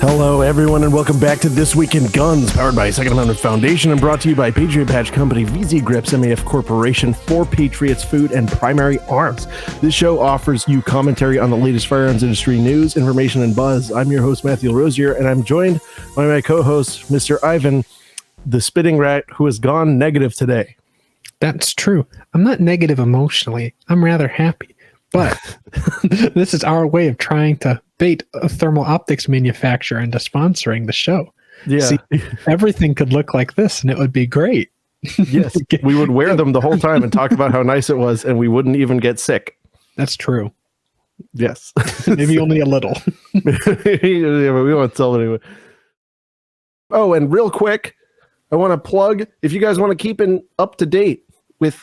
Hello, everyone, and welcome back to This Week in Guns, powered by Second Amendment Foundation and brought to you by Patriot Patch Company, VZGrips, MAF Corporation, for Patriots Food and Primary Arms. This show offers you commentary on the latest firearms industry news, information, and buzz. I'm your host, Matthew Rosier, and I'm joined by my co-host, Mr. Ivan, the spitting rat, who has gone negative today. That's true. I'm not negative emotionally. I'm rather happy. But this is our way of trying to bait a thermal optics manufacturer into sponsoring the show. Yeah. See, everything could look like this and it would be great. Yes, we would wear them the whole time and talk about how nice it was, and we wouldn't even get sick. That's true. Yes. Maybe only a little. Yeah, but we won't tell anyone. Oh, and real quick, I want to plug, if you guys want to keep up to date with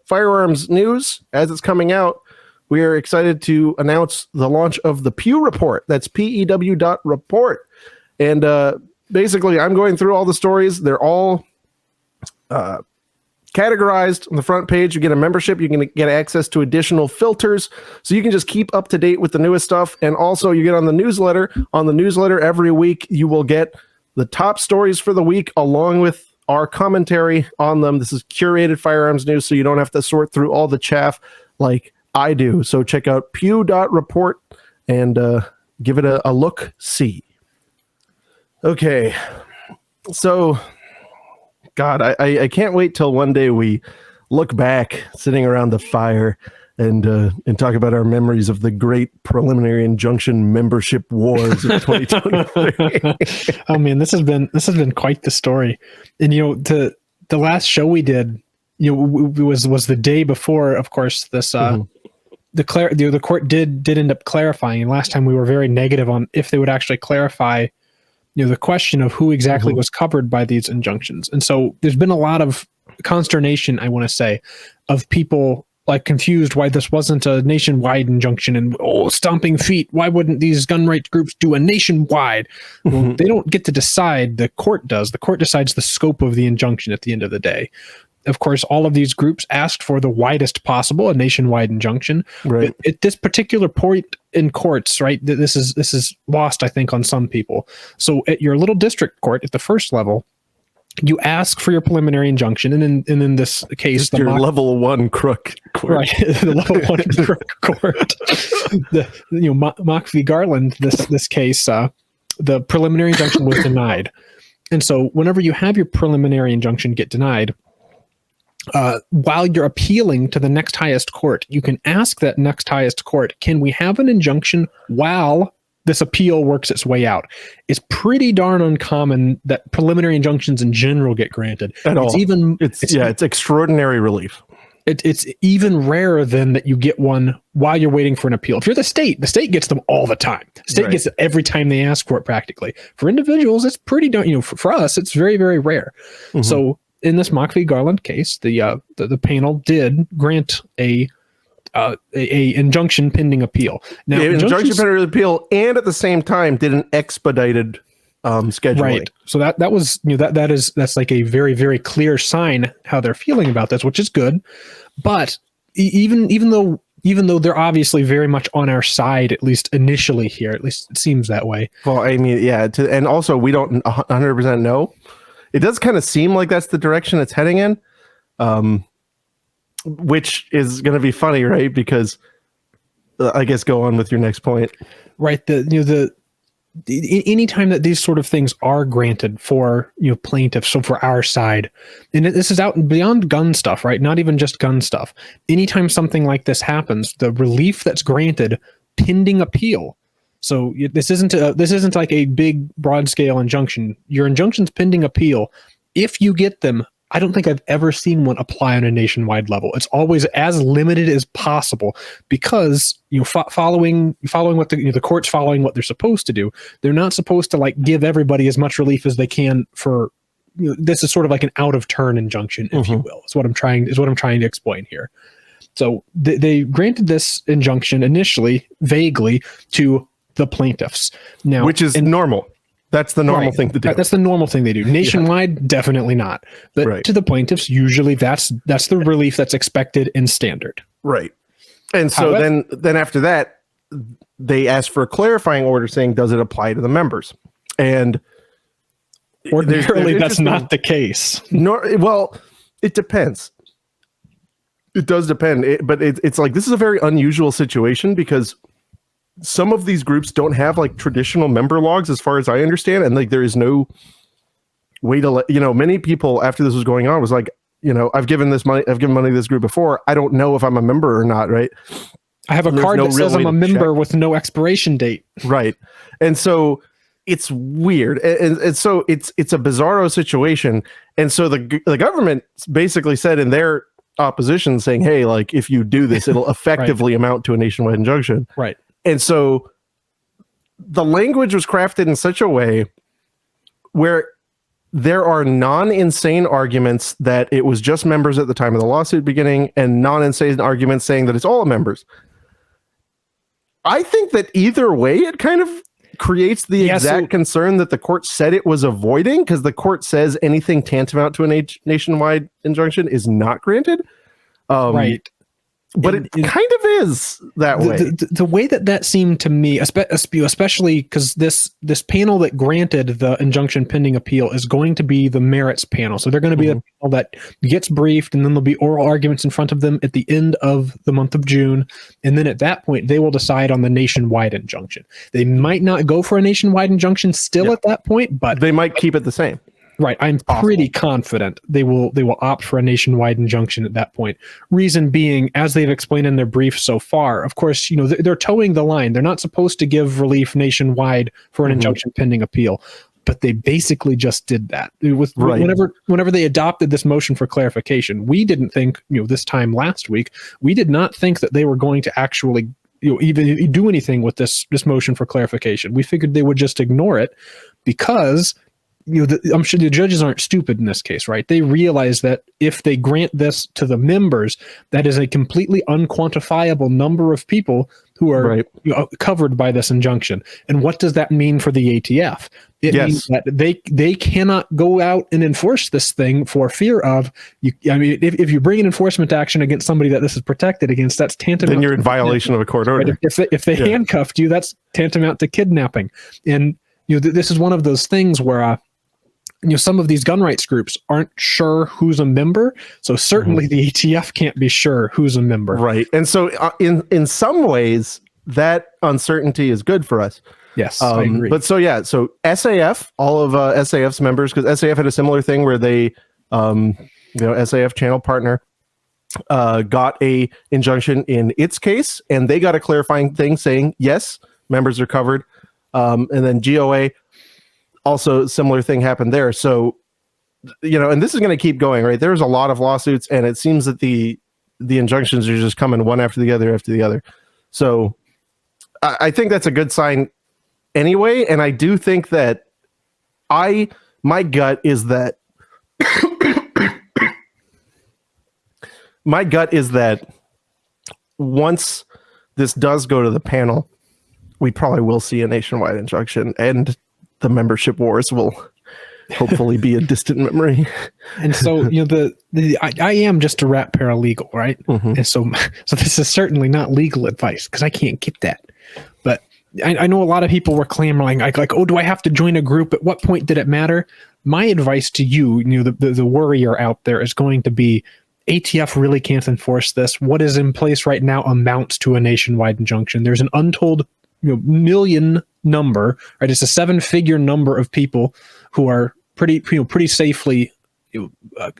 firearms news as it's coming out, we are excited to announce the launch of the Pew Report. That's PEW.report. And basically, I'm going through all the stories. They're all categorized on the front page. You get a membership. You can get access to additional filters. So you can just keep up to date with the newest stuff. And also, you get on the newsletter. On the newsletter every week, you will get the top stories for the week along with our commentary on them. This is curated firearms news, so you don't have to sort through all the chaff like I do. So check out pew.report and give it a look-see. Okay. So, God, I can't wait till one day we look back sitting around the fire and talk about our memories of the great preliminary injunction membership wars of 2023. Oh man, this has been quite the story. And the last show we did, was the day before, of course, this the court did end up clarifying. And last time we were very negative on if they would actually clarify the question of who exactly was covered by these injunctions. And so there's been a lot of consternation, I want to say, of people like confused why this wasn't a nationwide injunction and stomping feet. Why wouldn't these gun rights groups do a nationwide? Well, they don't get to decide. The court does. The court decides the scope of the injunction at the end of the day. Of course, all of these groups asked for the widest possible, a nationwide injunction. Right. At this particular point in courts, right, this is lost, I think, on some people. So at your little district court, at the first level, you ask for your preliminary injunction, and in this case, your level 1 crook court, right? The level 1 crook court, MAF v. Garland. This case, the preliminary injunction was denied, and so whenever you have your preliminary injunction get denied, while you're appealing to the next highest court, you can ask that next highest court, can we have an injunction while this appeal works its way out? It's pretty darn uncommon that preliminary injunctions in general get granted. It's extraordinary relief. It's even rarer than that you get one while you're waiting for an appeal. If you're the state gets them all the time. The state gets it every time they ask for it practically. For individuals, it's pretty darn, for us, it's very, very rare. So in this MAF v. Garland case, the panel did grant a injunction pending appeal. Now, injunction pending appeal, and at the same time did an expedited scheduling. Right. So that was that's like a very, very clear sign how they're feeling about this, which is good. But even though they're obviously very much on our side, at least initially here, at least it seems that way. Well, I mean, yeah, and also we don't 100% know. It does kind of seem like that's the direction it's heading in. Which is going to be funny, right? Because I guess go on with your next point. Right. Anytime that these sort of things are granted for plaintiffs, so for our side, and this is out and beyond gun stuff, right? Not even just gun stuff. Anytime something like this happens, the relief that's granted pending appeal. So this isn't like a big broad scale injunction. Your injunction's pending appeal. If you get them, I don't think I've ever seen one apply on a nationwide level. It's always as limited as possible because following what the court's following what they're supposed to do. They're not supposed to like give everybody as much relief as they can for. This is sort of like an out of turn injunction, if you will. Is what I'm trying to explain here. So they granted this injunction initially vaguely to the plaintiffs. Now, which is normal. That's the normal thing to do. That's the normal thing they do. Nationwide, definitely not. But to the plaintiffs, usually that's the relief that's expected in standard. Right. And so then after that, they asked for a clarifying order saying, does it apply to the members? And ordinarily, that's not the case. Well, it depends. It does depend, but it's like, this is a very unusual situation because some of these groups don't have like traditional member logs, as far as I understand, and like there is no way to let many people after this was going on was like, I've given money to this group before. I don't know if I'm a member or not, right? I have a card that says I'm a member with no expiration date. Right. And so it's weird. And so it's a bizarro situation. And so the government basically said in their opposition saying, hey, like if you do this, it'll effectively amount to a nationwide injunction. Right. And so the language was crafted in such a way where there are non-insane arguments that it was just members at the time of the lawsuit beginning and non-insane arguments saying that it's all members. I think that either way, it kind of creates the exact concern that the court said it was avoiding, because the court says anything tantamount to a nationwide injunction is not granted. Right. But it kind of is that way. The way that seemed to me, especially because this panel that granted the injunction pending appeal is going to be the merits panel. So they're going to be the panel that gets briefed, and then there'll be oral arguments in front of them at the end of the month of June. And then at that point, they will decide on the nationwide injunction. They might not go for a nationwide injunction still at that point, but they might keep it the same. Right. I'm pretty confident they will opt for a nationwide injunction at that point. Reason being, as they've explained in their brief so far, of course, they're towing the line. They're not supposed to give relief nationwide for an injunction pending appeal, but they basically just did that. Whenever they adopted this motion for clarification, we didn't think, this time last week, we did not think that they were going to actually even do anything with this motion for clarification. We figured they would just ignore it because I'm sure the judges aren't stupid in this case, right? They realize that if they grant this to the members, that is a completely unquantifiable number of people who are covered by this injunction. And what does that mean for the ATF? It means that they cannot go out and enforce this thing for fear of you. I mean, if you bring an enforcement action against somebody that this is protected against, that's tantamount. Then you're in violation of a court order. Right? If they handcuffed you, that's tantamount to kidnapping. And this is one of those things where some of these gun rights groups aren't sure who's a member, so certainly the ATF can't be sure who's a member. Right. And so in some ways, that uncertainty is good for us. Yes, I agree. But so SAF, all of SAF's members, because SAF had a similar thing where they, SAF channel partner got a injunction in its case, and they got a clarifying thing saying, yes, members are covered. And then GOA, also similar thing happened there. So, and this is going to keep going, right? There's a lot of lawsuits, and it seems that the injunctions are just coming one after the other. So I think that's a good sign anyway. And I do think that my gut is that once this does go to the panel, we probably will see a nationwide injunction, and the membership wars will hopefully be a distant memory. And so, I am just a rat paralegal, right? And so this is certainly not legal advice because I can't get that. But I know a lot of people were clamoring like, oh, do I have to join a group? At what point did it matter? My advice to you, the worrier out there, is going to be ATF really can't enforce this. What is in place right now amounts to a nationwide injunction. There's an untold million number, right? It's a 7-figure number of people who are pretty safely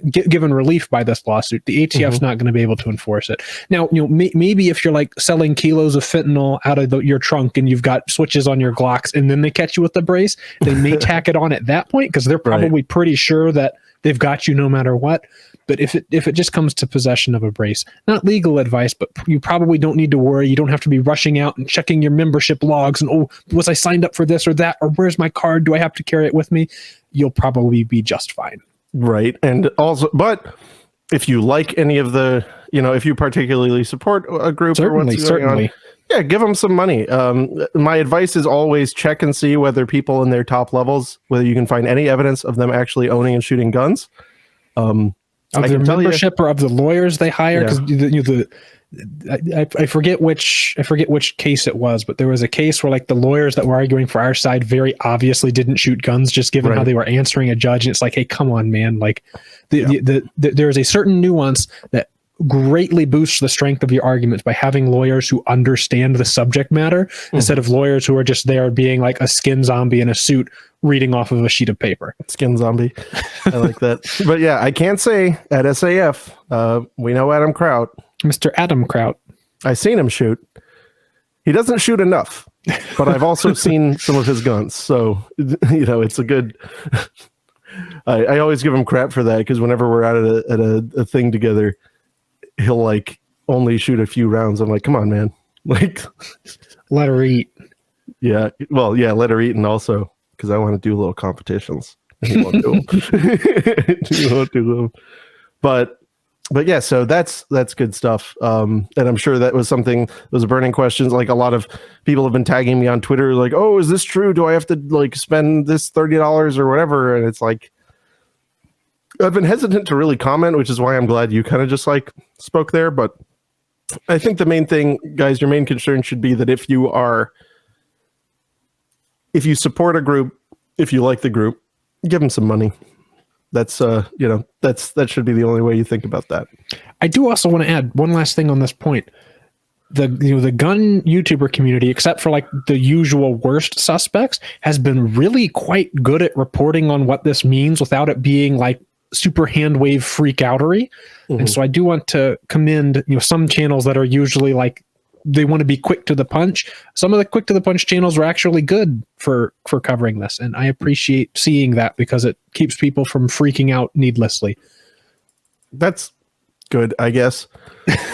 given relief by this lawsuit. The ATF's not going to be able to enforce it. Now, maybe if you're like selling kilos of fentanyl out of your trunk and you've got switches on your Glocks, and then they catch you with the brace, they may tack it on at that point because they're probably pretty sure that they've got you no matter what. But if it just comes to possession of a brace, not legal advice, but you probably don't need to worry. You don't have to be rushing out and checking your membership logs and, oh, was I signed up for this or that? Or where's my card? Do I have to carry it with me? You'll probably be just fine. Right. And also, but if you like any of the, if you particularly support a group or what's going on, yeah, give them some money. My advice is always check and see whether people in their top levels, whether you can find any evidence of them actually owning and shooting guns. Of their membership or of the lawyers they hire? Because I forget which case it was, but there was a case where like the lawyers that were arguing for our side very obviously didn't shoot guns, just given how they were answering a judge. And it's like, hey, come on, man! Like there is a certain nuance that greatly boosts the strength of your arguments by having lawyers who understand the subject matter instead of lawyers who are just there being like a skin zombie in a suit reading off of a sheet of paper. Skin zombie. I like that. But yeah, I can't say at SAF, we know Adam Kraut. Mr. Adam Kraut. I've seen him shoot. He doesn't shoot enough, but I've also seen some of his guns. So, it's a good... I always give him crap for that, because whenever we're out at a thing together, he'll like only shoot a few rounds. I'm like, come on, man. Like, let her eat. Yeah. Well, yeah, let her eat. And also because I want to do little competitions. He won't do them. He won't do them. But yeah, so that's good stuff. And I'm sure that was something, those burning questions. Like a lot of people have been tagging me on Twitter, like, oh, is this true? Do I have to like spend this $30 or whatever? And it's like, I've been hesitant to really comment, which is why I'm glad you kind of just like spoke there. But I think the main thing, guys, your main concern should be that if you support a group, if you like the group, give them some money. That's that should be the only way you think about that. I do also want to add one last thing on this point. The gun YouTuber community, except for like the usual worst suspects, has been really quite good at reporting on what this means without it being like super hand wave freak outery. And so I do want to commend some channels that are usually like they want to be quick to the punch. Some of the quick to the punch channels are actually good for covering this, and I appreciate seeing that because it keeps people from freaking out needlessly. That's good, I guess.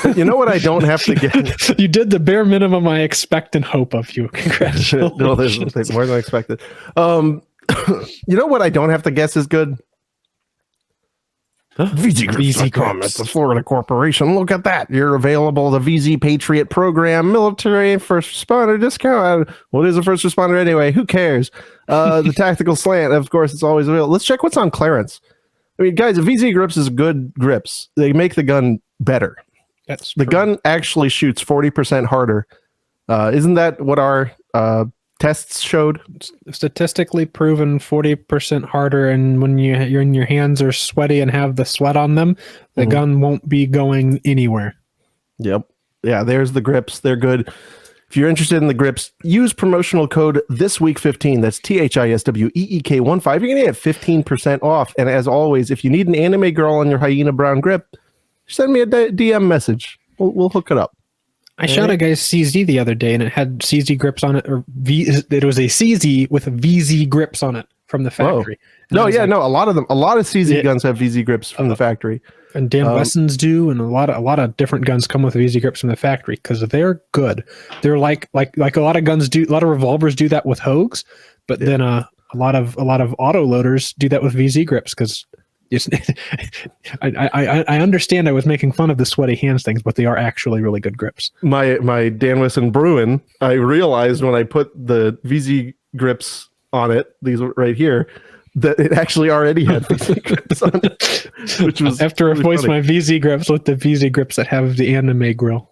But you know what I don't have to get? You did the bare minimum I expect and hope of you. Congratulations. No, there's more than I expected. You know what I don't have to guess is good? VZGrips.com. It's a Florida corporation. Look at that. You're available the VZ Patriot program, military first responder discount. What is a first responder anyway? Who cares? The tactical slant, of course, it's always available. Let's check what's on clearance. I mean, guys, VZGrips is good grips. They make the gun better. That's the gun actually shoots 40% harder. Isn't that what our tests showed? Statistically proven 40% harder, and when your hands are sweaty and have the sweat on them, the gun won't be going anywhere. Yep. Yeah, there's the grips. They're good. If you're interested in the grips, use promotional code ThisWeek15. That's THISWEEK15. You're going to get 15% off. And as always, if you need an anime girl on your hyena brown grip, send me a DM message. We'll hook it up. I shot a guy's CZ the other day, and it had CZ grips on it, or it was a CZ with a VZ grips on it from the factory. No, yeah, a lot of CZ guns have VZ grips from the factory, and Dan Wessons do, and a lot of different guns come with VZ grips from the factory because they're good. They're like a lot of guns do, a lot of revolvers do that with Hogues, but then a lot of auto loaders do that with VZ grips because. I understand I was making fun of the sweaty hands things, but they are actually really good grips. My Dan Wesson Bruin, I realized when I put the VZ grips on it, these right here, that it actually already had VZ grips on it. Which was I have to replace my VZ grips with the VZ grips that have the anime grill.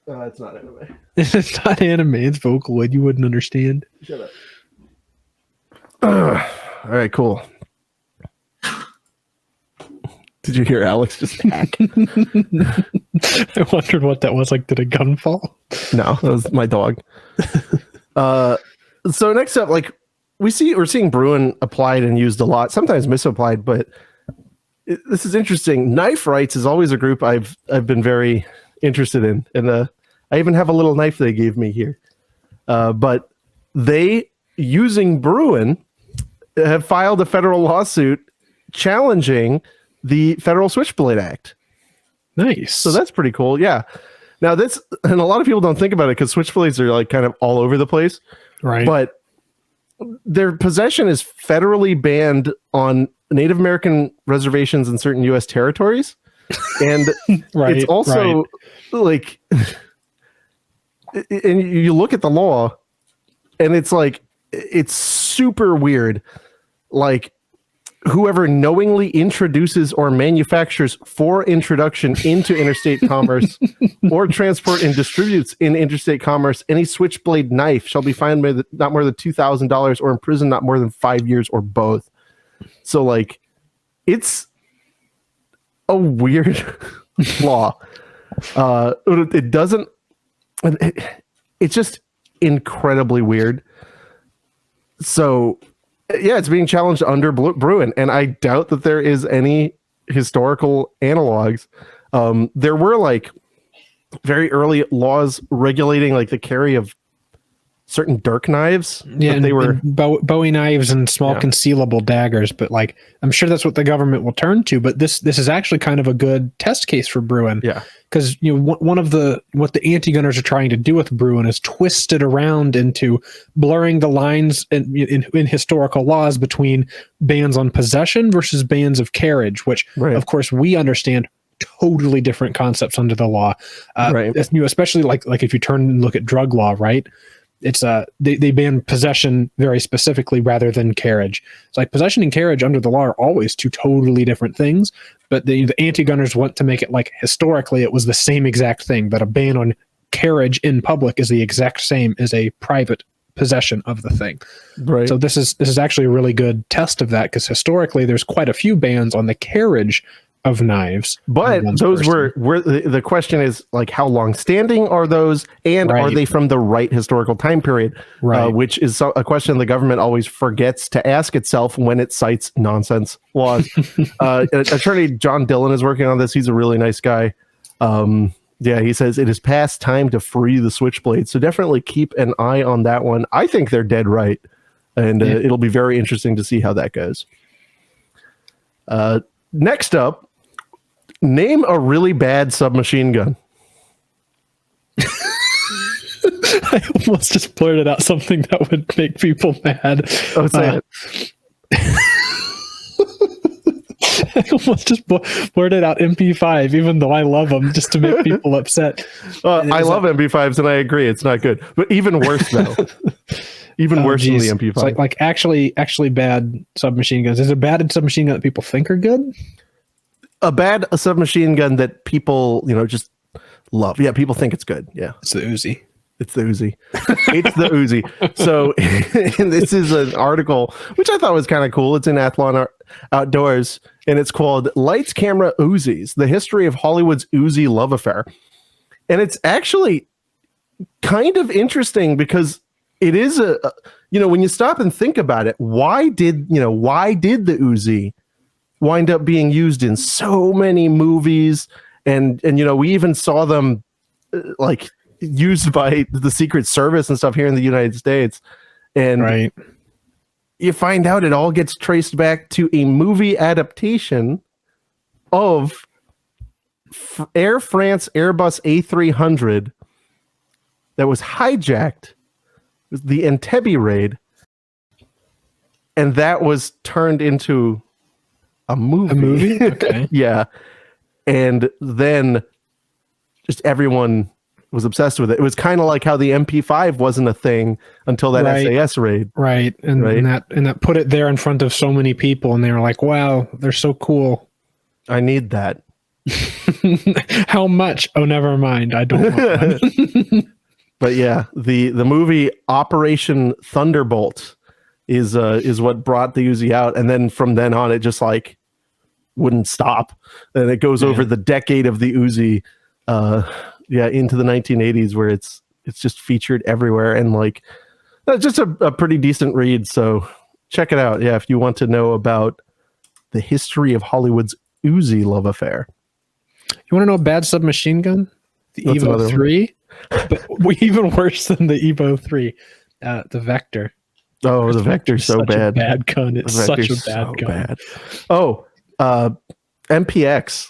It's not anime. It's not anime, it's Vocaloid. You wouldn't understand. Shut up. All right, cool. Did you hear Alex just hack? I wondered what that was. Like, did a gun fall? No, that was my dog. So next up, like we're seeing Bruin applied and used a lot, sometimes misapplied, but this is interesting. Knife Rights is always a group I've been very interested in, and I even have a little knife they gave me here. But they, using Bruin, have filed a federal lawsuit challenging the Federal Switchblade Act. Nice. So that's pretty cool. Yeah. Now this, and a lot of people don't think about it because switchblades are like kind of all over the place. Right. But their possession is federally banned on Native American reservations in certain U.S. territories. And it's also like, and you look at the law and it's like, it's super weird. Like, whoever knowingly introduces or manufactures for introduction into interstate commerce or transport and distributes in interstate commerce any switchblade knife shall be fined with not more than $2,000 or imprisoned not more than 5 years or both. So like, it's a weird law. It doesn't, it's just incredibly weird. So yeah, it's being challenged under Bruin, and I doubt that there is any historical analogs. There were like very early laws regulating like the carry of certain dirk knives. Yeah, they were Bowie knives and small concealable daggers. But like, I'm sure that's what the government will turn to. But this is actually kind of a good test case for Bruin. Yeah, because one of what the anti-gunners are trying to do with Bruin is twist it around into blurring the lines in historical laws between bans on possession versus bans of carriage, which of course we understand totally different concepts under the law. Especially like if you turn and look at drug law, right? It's they ban possession very specifically rather than carriage. It's like possession and carriage under the law are always two totally different things, but the anti-gunners want to make it like historically it was the same exact thing, that a ban on carriage in public is the exact same as a private possession of the thing. Right. So this is actually a really good test of that, because historically there's quite a few bans on the carriage of knives, but those were the question is like, how long standing are those, and are they from the right historical time period? Which is a question the government always forgets to ask itself when it cites nonsense laws. Attorney John Dillon is working on this. He's a really nice guy. He says it is past time to free the Switchblade, so definitely keep an eye on that one. I think they're dead right, and it'll be very interesting to see how that goes. Next up, name a really bad submachine gun. I almost just blurted out something that would make people mad. Oh, say it. I almost just blurted out MP5, even though I love them, just to make people upset. I love MP5s, and I agree it's not good. But even worse, though. Even worse than the MP5. It's like actually bad submachine guns. Is it a bad submachine gun that people think are good? A bad submachine gun that people, just love. Yeah, people think it's good. Yeah. It's the Uzi. It's the Uzi. It's the Uzi. So this is an article, which I thought was kind of cool. It's in Athlon Outdoors, and it's called Lights, Camera, Uzis, The History of Hollywood's Uzi Love Affair. And it's actually kind of interesting because it is when you stop and think about it, why did the Uzi wind up being used in so many movies, and we even saw them like used by the Secret Service and stuff here in the United States, and you find out it all gets traced back to a movie adaptation of Air France Airbus A300 that was hijacked, the Entebbe raid, and that was turned into a movie? Okay. Yeah. And then just everyone was obsessed with it. It was kind of like how the MP5 wasn't a thing until that SAS raid. Right. And that put it there in front of so many people, and they were like, wow, they're so cool. I need that. How much? Oh, never mind. I don't want one. But yeah, the movie Operation Thunderbolt is what brought the Uzi out, and then from then on it just like wouldn't stop, and it goes over the decade of the Uzi into the 1980s, where it's just featured everywhere, and like just a pretty decent read. So check it out, if you want to know about the history of Hollywood's Uzi love affair. You want to know a bad submachine gun? The Evo 3, but even worse than the Evo 3, the Vector. Oh, the Vector's so bad. Bad gun. It's such a bad gun. Oh, MPX.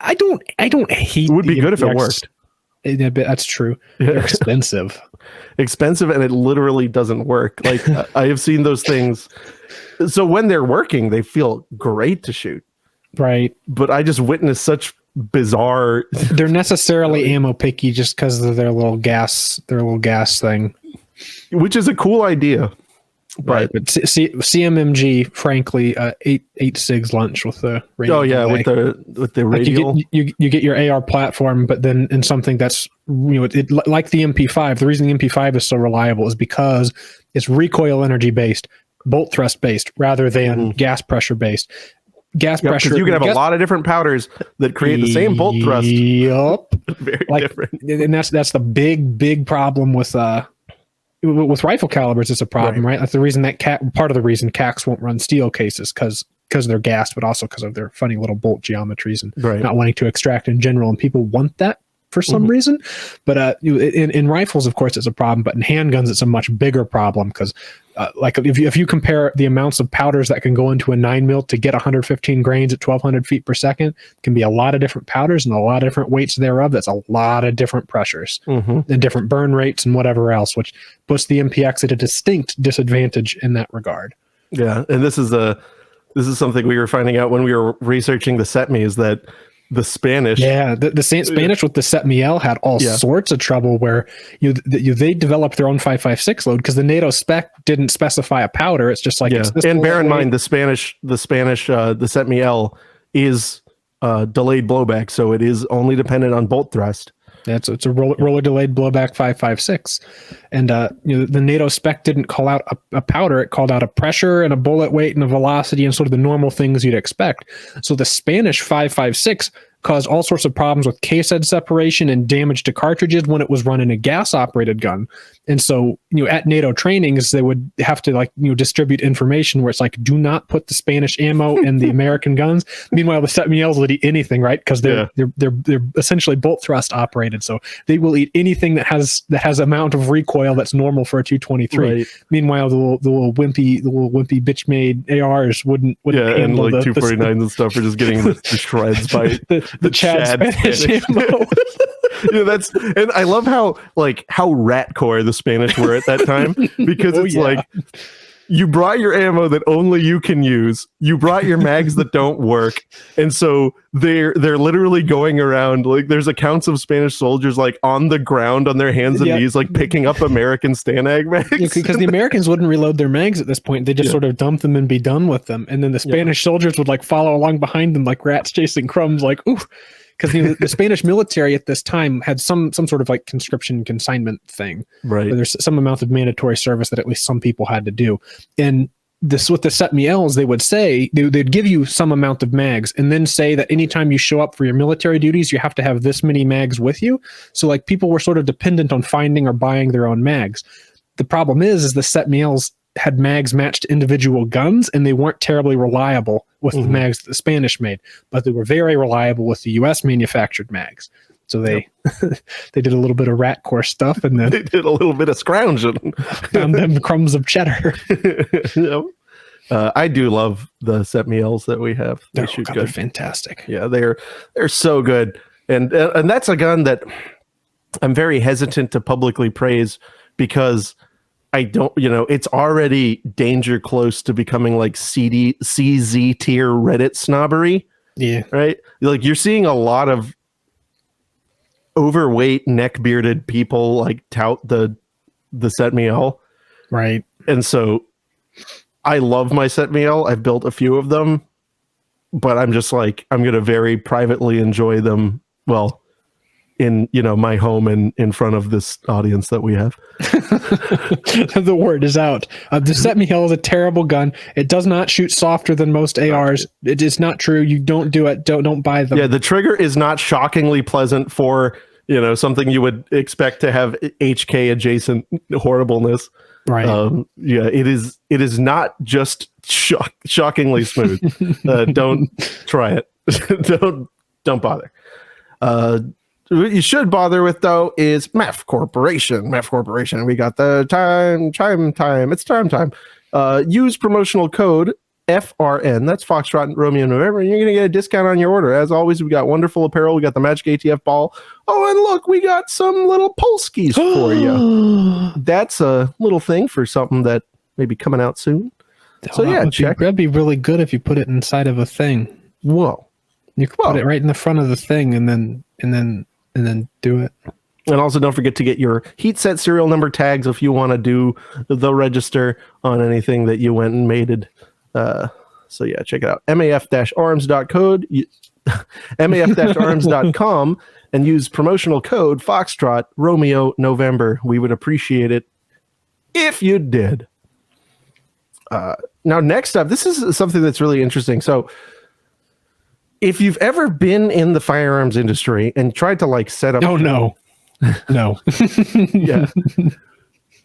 I don't hate. It would be good if it worked. Yeah, that's true. They're expensive. Expensive, and it literally doesn't work. Like I have seen those things. So when they're working, they feel great to shoot. Right. But I just witnessed such bizarre. They're necessarily ammo picky just because of their little gas thing. Which is a cool idea. Right, but CMMG, frankly, 8 SIGs lunch with the radio. Oh yeah, with the radial. Like you get your AR platform, but then in something that's like the MP5. The reason the MP5 is so reliable is because it's recoil energy based, bolt thrust based, rather than gas pressure based. Gas pressure. Because you can have a lot of different powders that create the same bolt thrust. Yep, very different. And that's the big problem with rifle calibers. It's a problem, right? That's the reason part of the reason CACs won't run steel cases because they're gassed, but also because of their funny little bolt geometries and not wanting to extract in general. And people want that for some reason. But in rifles, of course, it's a problem. But in handguns, it's a much bigger problem because, like, if you compare the amounts of powders that can go into a 9mm to get 115 grains at 1,200 feet per second, can be a lot of different powders and a lot of different weights thereof. That's a lot of different pressures and different burn rates and whatever else, which puts the MPX at a distinct disadvantage in that regard. Yeah, and this is something we were finding out when we were researching the CETME is that the Spanish, the Spanish with the CETME had all sorts of trouble where they developed their own 5.56 load because the NATO spec didn't specify a powder. It's just like it's this. And bear in mind the CETME is delayed blowback, so it is only dependent on bolt thrust. It's a roller delayed blowback 5.56, and the NATO spec didn't call out a powder. It called out a pressure and a bullet weight and a velocity and sort of the normal things you'd expect. So the Spanish 5.56 caused all sorts of problems with case head separation and damage to cartridges when it was run in a gas operated gun. And so, at NATO trainings, they would have to distribute information where it's like, do not put the Spanish ammo in the American guns. Meanwhile, the CETMELs would eat anything, right? Because they're essentially bolt thrust operated. So they will eat anything that has amount of recoil that's normal for a 223. Right. Meanwhile, the little wimpy bitch made ARs wouldn't and like 249s and stuff are just getting the shreds by the Chad Spanish ammo. And I love how ratcore the Spanish were at that time, because it's like, you brought your ammo that only you can use, you brought your mags that don't work, and so they're literally going around, like, there's accounts of Spanish soldiers like on the ground on their hands and knees, like picking up American Stanag mags, because the Americans wouldn't reload their mags at this point. They just sort of dump them and be done with them, and then the Spanish soldiers would like follow along behind them like rats chasing crumbs, like, ooh. Because the Spanish military at this time had some sort of like conscription consignment thing, right? Where there's some amount of mandatory service that at least some people had to do. And this, with the CETMELs, they would say they'd give you some amount of mags, and then say that anytime you show up for your military duties, you have to have this many mags with you. So like people were sort of dependent on finding or buying their own mags. The problem is the CETMELs had mags matched to individual guns, and they weren't terribly reliable with the mags that the Spanish made, but they were very reliable with the U.S. manufactured mags. So they they did a little bit of ratcore stuff, and then they did a little bit of scrounging, found them crumbs of cheddar. I do love the CETMELs that we have. They shoot good. They're fantastic. Yeah, they're so good, and that's a gun that I'm very hesitant to publicly praise, because I don't, it's already danger close to becoming like CZ tier Reddit snobbery. Yeah. Right? Like, you're seeing a lot of overweight, neck-bearded people like tout the CETME. Right. And so I love my CETME. I've built a few of them, but I'm just like, I'm going to very privately enjoy them. Well, in my home and in front of this audience that we have. The word is out. The CETME is a terrible gun. It does not shoot softer than most ARs. It is not true. You don't do it. Don't buy them. Yeah, the trigger is not shockingly pleasant for something you would expect to have HK adjacent horribleness. Right. It is not just shockingly smooth. Don't try it. don't bother. What you should bother with, though, is MAF Corporation. MAF Corporation. We got the time. It's time. Use promotional code FRN. That's Foxtrot Romeo November, and you're going to get a discount on your order. As always, we got wonderful apparel. We got the Magic ATF ball. Oh, and look, we got some little Polskis for you. That's a little thing for something that may be coming out soon. So yeah, check. That'd be really good if you put it inside of a thing. Whoa. You could put it right in the front of the thing, and then do it. And also don't forget to get your heat set serial number tags if you want to do the register on anything that you went and mated. So yeah, check it out. MAF-arms.code, MAF-arms.com, and use promotional code Foxtrot Romeo November. We would appreciate it if you did. Now, next up, this is something that's really interesting. So if you've ever been in the firearms industry and tried to like set up... Oh, no. No. Yeah.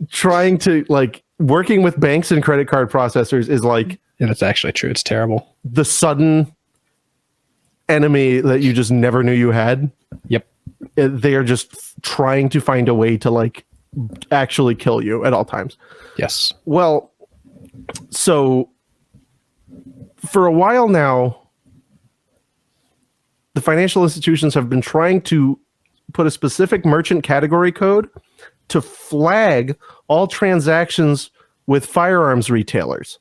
Trying to like working with banks and credit card processors is like... Yeah, that's actually true. It's terrible. The sudden enemy that you just never knew you had. Yep. They are just trying to find a way to like actually kill you at all times. Yes. Well, so for a while now, the financial institutions have been trying to put a specific merchant category code to flag all transactions with firearms retailers.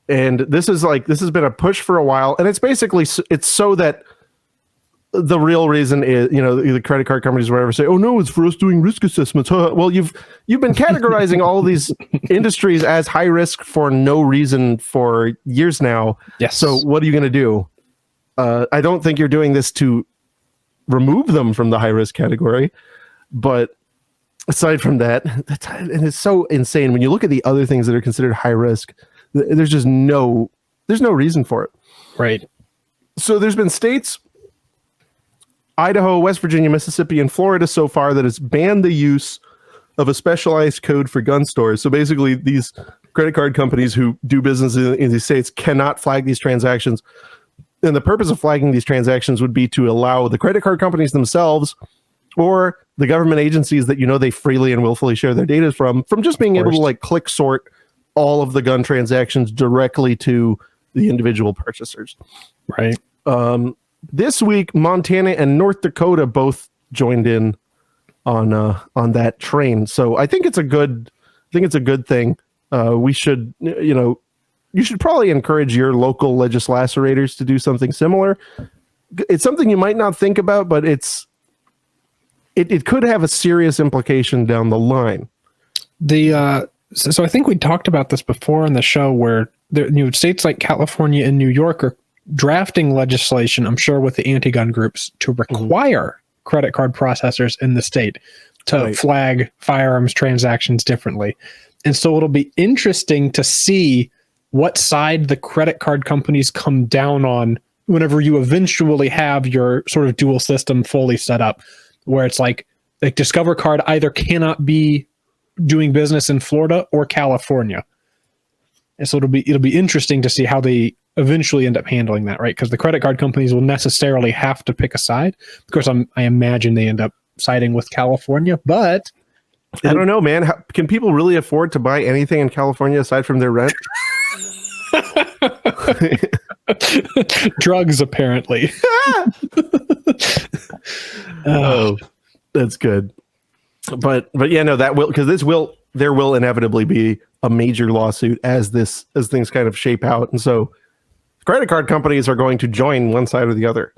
And this has been a push for a while, and it's basically, it's so that the real reason is, the credit card companies or whatever say, oh no, it's for us doing risk assessments. Well, you've been categorizing all of these industries as high risk for no reason for years now. Yes. So what are you going to do? I don't think you're doing this to remove them from the high risk category, but aside from that, and it's so insane when you look at the other things that are considered high risk. There's no reason for it. Right. So there's been states, Idaho, West Virginia, Mississippi, and Florida so far that has banned the use of a specialized code for gun stores. So basically these credit card companies who do business in these states cannot flag these transactions. And the purpose of flagging these transactions would be to allow the credit card companies themselves or the government agencies that they freely and willfully share their data from just being able to like click sort all of the gun transactions directly to the individual purchasers. Right. This week, Montana and North Dakota both joined in on that train. So I think it's a good thing. We should, you should probably encourage your local legislators to do something similar. It's something you might not think about, but it could have a serious implication down the line. So I think we talked about this before on the show where states like California and New York are drafting legislation, I'm sure with the anti-gun groups, to require credit card processors in the state to flag firearms transactions differently. And so it'll be interesting to see what side the credit card companies come down on whenever you eventually have your sort of dual system fully set up, where it's like Discover Card either cannot be doing business in Florida or California. And so it'll be interesting to see how they eventually end up handling that, right? Because the credit card companies will necessarily have to pick a side. Of course, I imagine they end up siding with California, but I don't know, man. Can people really afford to buy anything in California aside from their rent? Drugs, apparently. Oh, that's good. But yeah, no, that will, because there will inevitably be a major lawsuit as things kind of shape out, and so credit card companies are going to join one side or the other.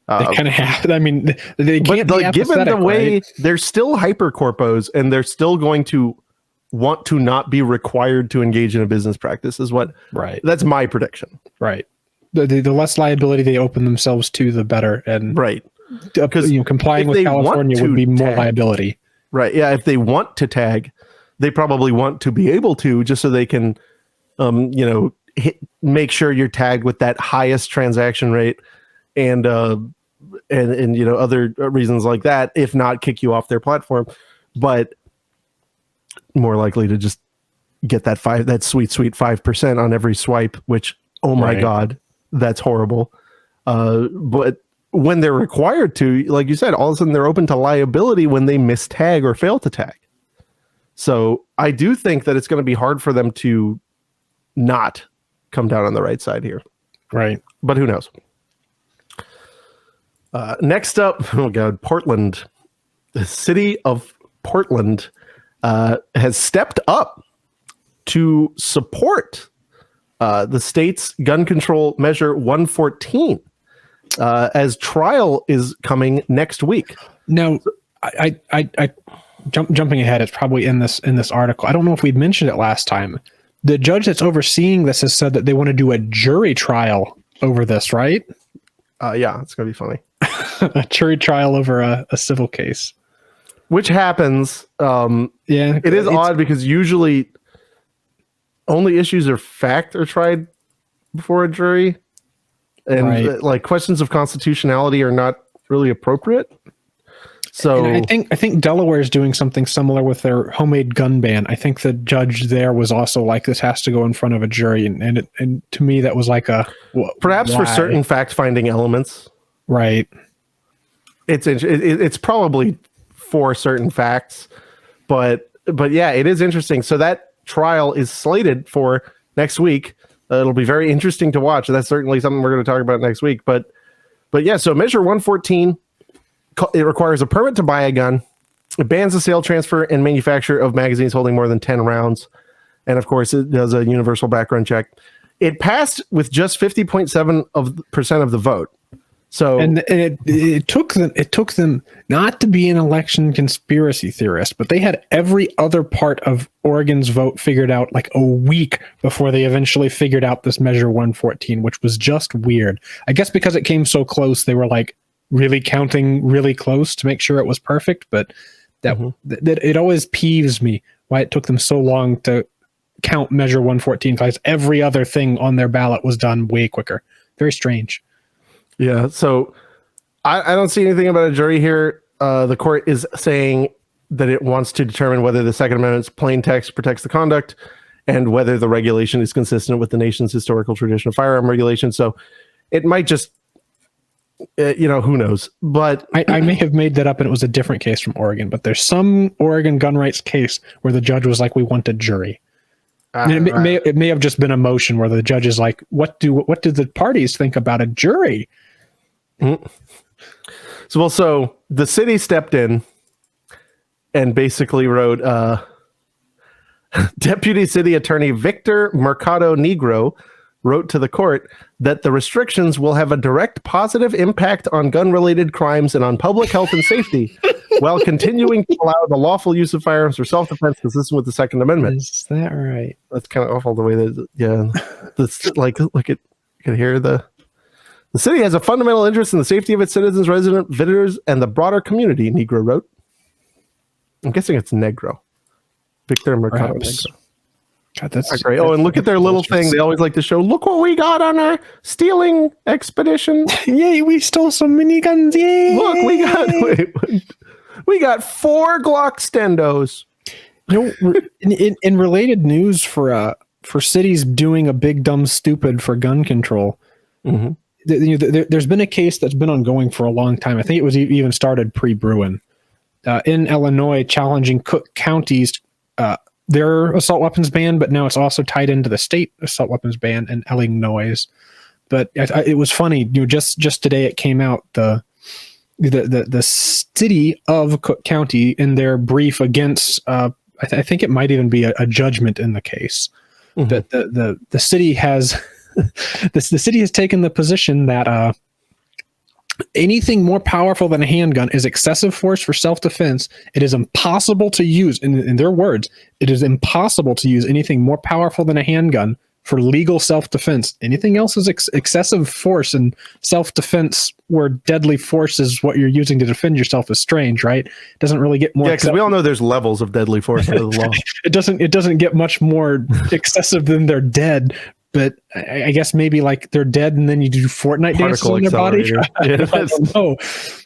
They kind of have. I mean, they can't. But like, given the way right? They're still hyper corpos, and they're still going to want to not be required to engage in a business practice. Right. That's my prediction. Right. The less liability they open themselves to, the better. And right, because complying with California would be more liability. Right. Yeah. If they want to tag, they probably want to be able to, just so they can, make sure you're tagged with that highest transaction rate, and other reasons like that. If not, kick you off their platform, but more likely to just get that sweet 5% on every swipe. Which, oh my God, that's horrible. But when they're required to, like you said, all of a sudden they're open to liability when they mistag or fail to tag. So I do think that it's going to be hard for them to not come down on the right side here. Right. But who knows? Next up, oh God, Portland. The city of Portland has stepped up to support the state's gun control measure 114 as trial is coming next week. Now, Jumping ahead, it's probably in this article. I don't know if we'd mentioned it last time. The judge that's overseeing this has said that they want to do a jury trial over this, right? Yeah, it's gonna be funny. A jury trial over a civil case, which happens. Yeah, it is odd because usually only issues of fact are tried before a jury, and like questions of constitutionality are not really appropriate. So and I think Delaware is doing something similar with their homemade gun ban. I think the judge there was also like, this has to go in front of a jury, and to me that was like perhaps for certain fact-finding elements, right? It's probably for certain facts, but yeah, it is interesting. So that trial is slated for next week. It'll be very interesting to watch. That's certainly something we're going to talk about next week. But yeah, so Measure 114. It requires a permit to buy a gun. It bans the sale, transfer, and manufacture of magazines holding more than 10 rounds. And of course, it does a universal background check. It passed with just 50.7% of the vote. So, and it took them not to be an election conspiracy theorist, but they had every other part of Oregon's vote figured out like a week before they eventually figured out this Measure 114, which was just weird. I guess because it came so close, they were like, really counting really close to make sure it was perfect, but that it always peeves me why it took them so long to count Measure 114 because every other thing on their ballot was done way quicker. Very strange. Yeah, so I don't see anything about a jury here. The court is saying that it wants to determine whether the Second Amendment's plain text protects the conduct and whether the regulation is consistent with the nation's historical tradition of firearm regulation. So it might just who knows? But I may have made that up and it was a different case from Oregon, but there's some Oregon gun rights case where the judge was like, we want a jury. And it may have just been a motion where the judge is like, what do the parties think about a jury? Mm-hmm. So the city stepped in and basically wrote, Deputy City Attorney Victor Mercado Negro wrote to the court that the restrictions will have a direct positive impact on gun-related crimes and on public health and safety, while continuing to allow the lawful use of firearms for self-defense consistent with the Second Amendment. Is that right? That's kind of awful the way that, yeah. Look at, you can hear the city has a fundamental interest in the safety of its citizens, resident visitors, and the broader community, Negro wrote. I'm guessing it's Negro. Victor Mercado Negro. God, that's great. Oh, and look at their little thing. They always like to show, look what we got on our stealing expedition. Yay, we stole some miniguns. Yay. Look, we got 4 Glock Stendos. In related news for cities doing a big dumb stupid for gun control, there's been a case that's been ongoing for a long time. I think it was even started pre-Bruin in Illinois, challenging Cook County's their assault weapons ban, but now it's also tied into the state assault weapons ban in Illinois. But it was funny, just today it came out, the city of Cook County in their brief against I think it might even be a judgment in the case, that the city has the city has taken the position that anything more powerful than a handgun is excessive force for self-defense. It is impossible to use, in their words, it is impossible to use anything more powerful than a handgun for legal self-defense. Anything else is excessive force, and self-defense where deadly force is what you're using to defend yourself is strange, right? It doesn't really get more. Yeah, because we all know there's levels of deadly force under the law. It doesn't get much more excessive than they're dead. But I guess maybe like they're dead and then you do Fortnite dances on their body. I don't know.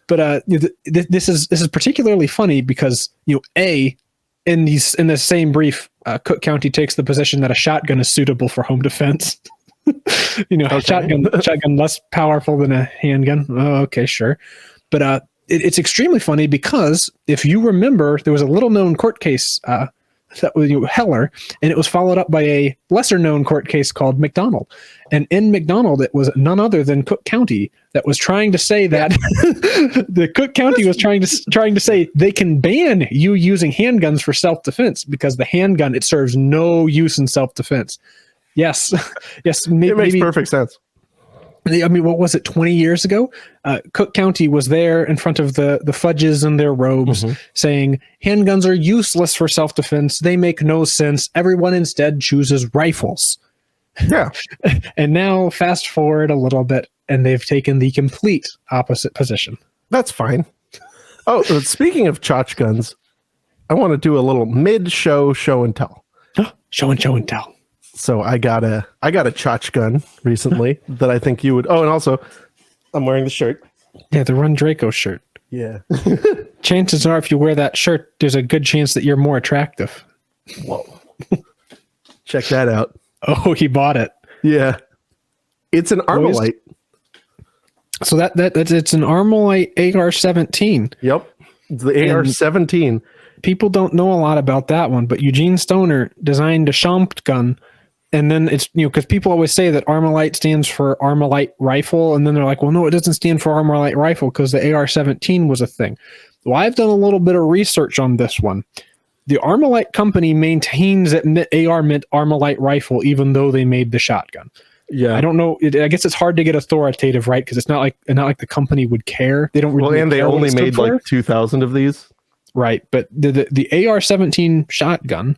But this is particularly funny because in the same brief, Cook County takes the position that a shotgun is suitable for home defense. Shotgun less powerful than a handgun. Oh, okay, sure. But it's extremely funny because if you remember, there was a little known court case that was Heller, and it was followed up by a lesser known court case called McDonald. And in McDonald, it was none other than Cook County that was trying to say that the Cook County was trying to say they can ban you using handguns for self-defense because the handgun, it serves no use in self-defense. Yes. It makes perfect sense. I mean, what was it, 20 years ago? Cook County was there in front of the fudges in their robes saying, handguns are useless for self-defense. They make no sense. Everyone instead chooses rifles. Yeah. And now fast forward a little bit, and they've taken the complete opposite position. That's fine. Oh, speaking of tchotch guns, I want to do a little mid-show show and tell. Show and tell. So I got a tchotch gun recently that I think you would. Oh, and also, I'm wearing the shirt. Yeah, the Run Draco shirt. Yeah. Chances are, if you wear that shirt, there's a good chance that you're more attractive. Whoa. Check that out. Oh, he bought it. Yeah. It's an Armalite. So it's an Armalite AR-17. Yep. It's the AR-17. People don't know a lot about that one, but Eugene Stoner designed a Schompt gun. And then it's, because people always say that Armalite stands for Armalite rifle. And then they're like, well, no, it doesn't stand for Armalite rifle because the AR-17 was a thing. Well, I've done a little bit of research on this one. The Armalite company maintains that AR meant Armalite rifle, even though they made the shotgun. Yeah. I don't know. I guess it's hard to get authoritative, right? Because it's not like the company would care. They don't really. Well, and they only made like 2,000 of these. Right. But the AR-17 shotgun,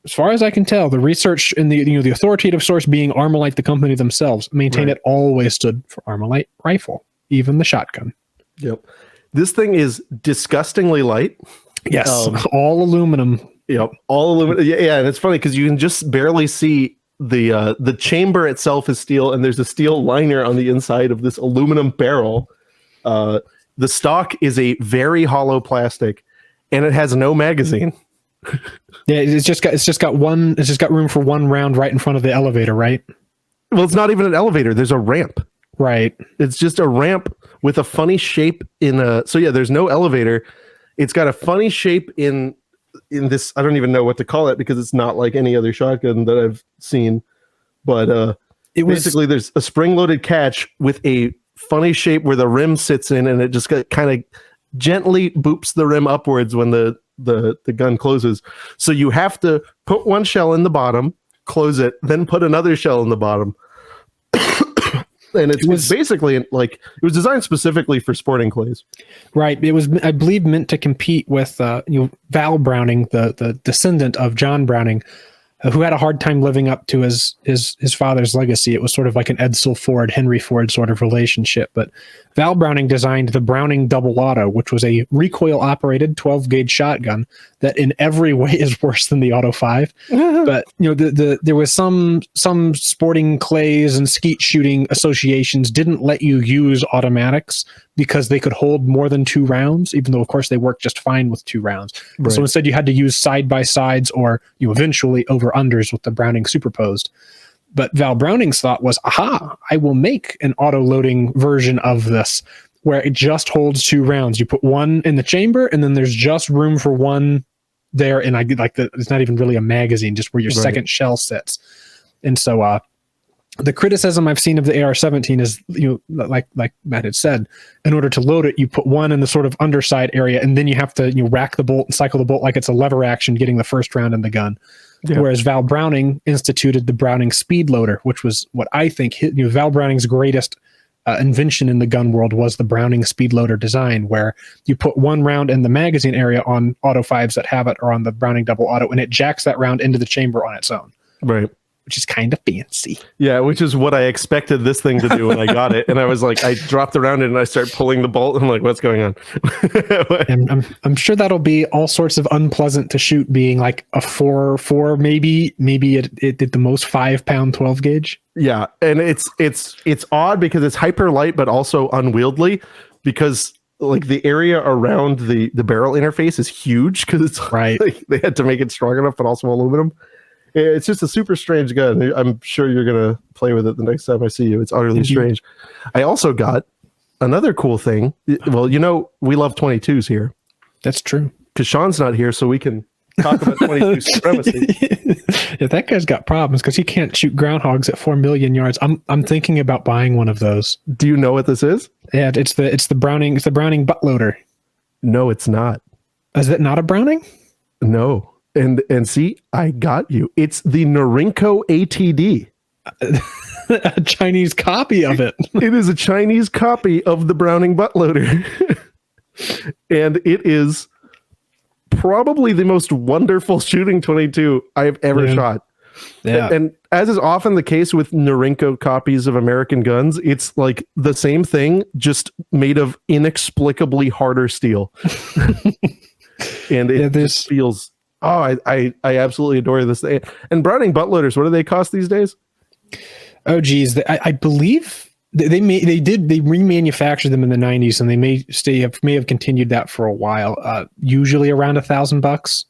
as far as I can tell, the research and the authoritative source being Armalite, the company themselves, maintain it always stood for Armalite rifle, even the shotgun. Yep. This thing is disgustingly light. Yes. All aluminum. Yep. All aluminum. Yeah. And it's funny because you can just barely see the chamber itself is steel, and there's a steel liner on the inside of this aluminum barrel. The stock is a very hollow plastic, and it has no magazine. Yeah, it's just got room for one round right in front of the elevator, right? Well, it's not even an elevator. There's a ramp. Right. It's just a ramp with a funny shape so yeah, there's no elevator. It's got a funny shape in this. I don't even know what to call it because it's not like any other shotgun that I've seen. But basically there's a spring-loaded catch with a funny shape where the rim sits in, and it just kind of gently boops the rim upwards when the gun closes. So you have to put one shell in the bottom, close it, then put another shell in the bottom. And it's basically like it was designed specifically for sporting clays. Right. It was, I believe, meant to compete with Val Browning, the descendant of John Browning, who had a hard time living up to his father's legacy. It was sort of like an Edsel Ford, Henry Ford sort of relationship. But Val Browning designed the Browning Double Auto, which was a recoil-operated 12-gauge shotgun that in every way is worse than the Auto 5. But there was some sporting clays and skeet shooting associations didn't let you use automatics because they could hold more than 2 rounds, even though, of course, they work just fine with 2 rounds. Right. So instead, you had to use side-by-sides or eventually over-unders with the Browning superposed. But Val Browning's thought was, aha, I will make an auto-loading version of this where it just holds 2 rounds. You put one in the chamber, and then there's just room for one there. And it's not even really a magazine, just where your second shell sits. And so the criticism I've seen of the AR-17 is, like Matt had said, in order to load it, you put one in the sort of underside area, and then you have to rack the bolt and cycle the bolt like it's a lever action, getting the first round in the gun. Yeah. Whereas Val Browning instituted the Browning Speed Loader, which was what I think Val Browning's greatest invention in the gun world was the Browning Speed Loader design, where you put 1 round in the magazine area on Auto 5s that have it, or on the Browning Double Auto, and it jacks that round into the chamber on its own. Right. Which is kind of fancy. Yeah, which is what I expected this thing to do when I got it. And I was like, I dropped around it and I start pulling the bolt. And I'm like, what's going on? And I'm sure that'll be all sorts of unpleasant to shoot, being like a 4 maybe it did the most 5-pound 12 gauge. Yeah, and it's odd because it's hyper light but also unwieldy, because like the area around the barrel interface is huge because it's like, they had to make it strong enough but also aluminum. It's just a super strange gun. I'm sure you're going to play with it the next time I see you. It's utterly strange. I also got another cool thing. Well, we love 22s here. That's true. Because Sean's not here, so we can talk about 22 supremacy. Yeah, that guy's got problems because he can't shoot groundhogs at 4 million yards. I'm thinking about buying one of those. Do you know what this is? Yeah, it's the Browning butt loader. No, it's not. Is it not a Browning? No. And see, I got you. It's the Norinco ATD. a Chinese copy of it. It is a Chinese copy of the Browning butt loader. And it is probably the most wonderful shooting 22 I've ever shot. Yeah. And as is often the case with Norinco copies of American guns, it's like the same thing, just made of inexplicably harder steel. And it just feels, I absolutely adore this thing. And Browning butt loaders, what do they cost these days? Oh, geez. I believe they remanufactured them in the 90s, and they may have continued that for a while. Usually around $1,000.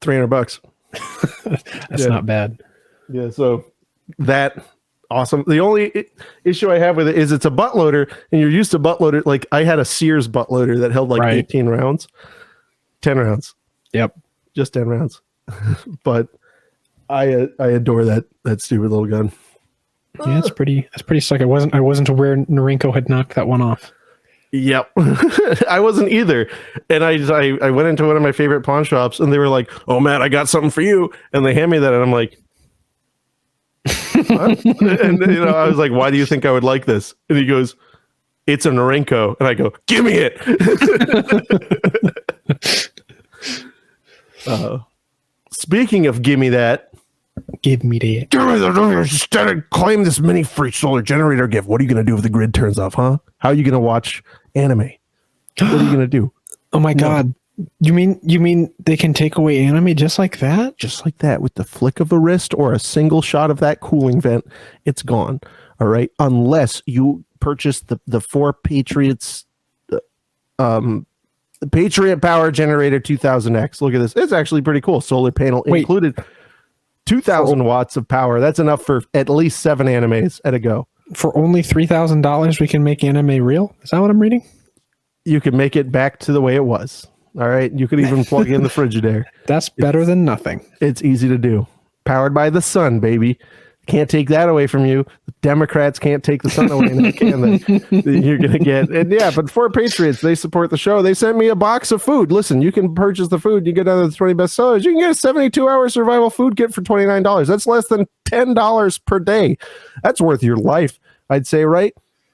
$300. That's not bad. Yeah, so that awesome. The only issue I have with it is it's a butt loader, and you're used to butt loader. Like I had a Sears butt loader that held like 18 rounds, 10 rounds. Yep, just 10 rounds. But I adore that stupid little gun. Yeah, that's pretty sick. I wasn't aware Norinco had knocked that one off. Yep. I wasn't either. And I went into one of my favorite pawn shops and they were like, "Oh, Matt, I got something for you." And they hand me that and I'm like, what? And I was like, "Why do you think I would like this?" And he goes, "It's a Norinco." And I go, "Give me it." Speaking of give me that. Give me that. Claim this mini free solar generator gift. What are you going to do if the grid turns off, huh? How are you going to watch anime? What are you going to do? Oh my God. You mean they can take away anime just like that? Just like that, with the flick of a wrist or a single shot of that cooling vent, it's gone. All right. Unless you purchase the 4 Patriots, the Patriot Power Generator 2000X. Look at this. It's actually pretty cool. Solar panel included. 2,000 watts of power. That's enough for at least 7 animes at a go. For only $3,000, we can make anime real? Is that what I'm reading? You can make it back to the way it was. All right. You could even plug in the Frigidaire. That's better than nothing. It's easy to do. Powered by the sun, baby. Can't take that away from you. The Democrats can't take the sun away. Now can they? You're going to get. And yeah, but for Patriots, they support the show. They sent me a box of food. Listen, you can purchase the food. You get out of the 20 best sellers. You can get a 72-hour survival food kit for $29. That's less than $10 per day. That's worth your life, I'd say, right?